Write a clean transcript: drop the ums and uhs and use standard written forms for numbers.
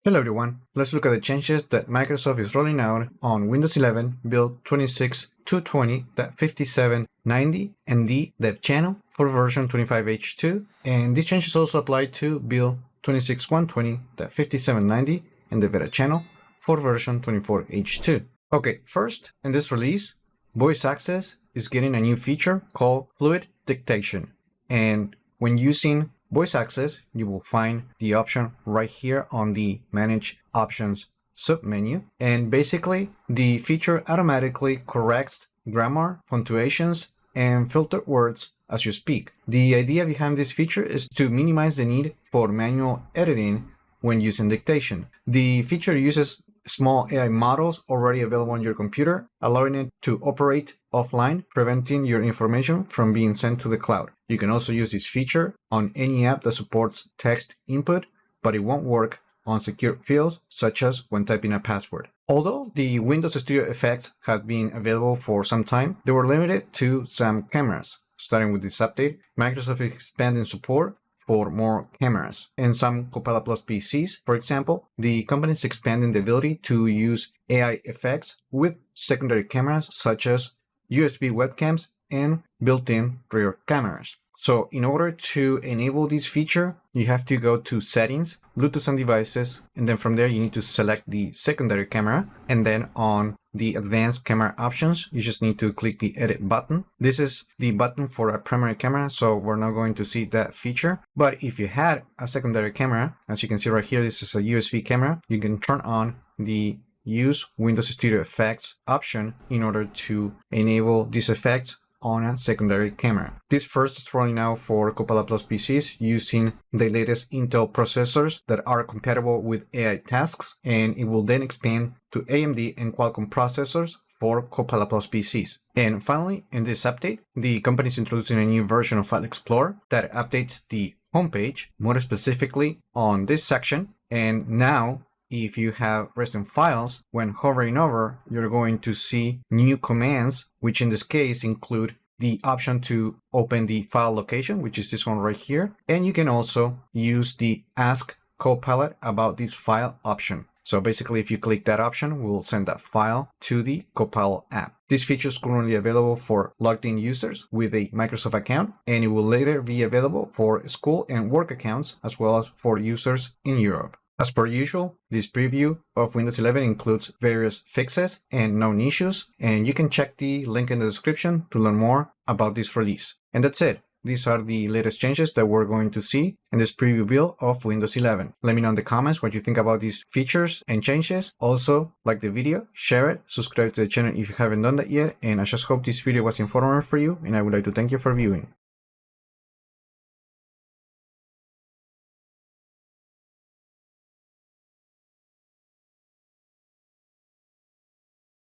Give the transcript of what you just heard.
Hello everyone, let's look at the changes that Microsoft is rolling out on Windows 11 build 26220.5790 and the dev channel for version 25H2, and these changes also apply to build 26120.5790 and the beta channel for version 24H2. Okay, first, in this release, voice access is getting a new feature called Fluid Dictation, and when using voice access, you will find the option right here on the Manage Options submenu. And basically, the feature automatically corrects grammar, punctuations, and filtered words as you speak. The idea behind this feature is to minimize the need for manual editing when using dictation. The feature uses small AI models already available on your computer, allowing it to operate offline, preventing your information from being sent to the cloud. You can also use this feature on any app that supports text input, but it won't work on secure fields such as when typing a password. Although the Windows Studio effects have been available for some time, they were limited to some cameras. Starting with this update, Microsoft is expanding support for more cameras. In some Copilot Plus PCs, for example, the company is expanding the ability to use AI effects with secondary cameras such as USB webcams and built-in rear cameras. So in order to enable this feature, you have to go to Settings, Bluetooth and Devices, and then from there you need to select the secondary camera, and then on the advanced camera options, you just need to click the edit button. This is the button for a primary camera, so we're not going to see that feature. But if you had a secondary camera, as you can see right here, this is a USB camera, you can turn on the Use Windows Studio Effects option in order to enable these effects on a secondary camera. This first is rolling out for Copilot Plus PCs using the latest Intel processors that are compatible with AI tasks, and it will then expand to AMD and Qualcomm processors for Copilot Plus PCs. And finally, in this update, the company is introducing a new version of File Explorer that updates the homepage, more specifically on this section, and now if you have recent files, when hovering over, you're going to see new commands, which in this case include the option to open the file location, which is this one right here. And you can also use the Ask Copilot about this file option. So basically, if you click that option, we'll send that file to the Copilot app. This feature is currently available for logged-in users with a Microsoft account, and it will later be available for school and work accounts, as well as for users in Europe. As per usual, this preview of Windows 11 includes various fixes and known issues, and you can check the link in the description to learn more about this release. And that's it. These are the latest changes that we're going to see in this preview build of Windows 11. Let me know in the comments what you think about these features and changes. Also, like the video, share it, subscribe to the channel if you haven't done that yet, and I just hope this video was informative for you, and I would like to thank you for viewing.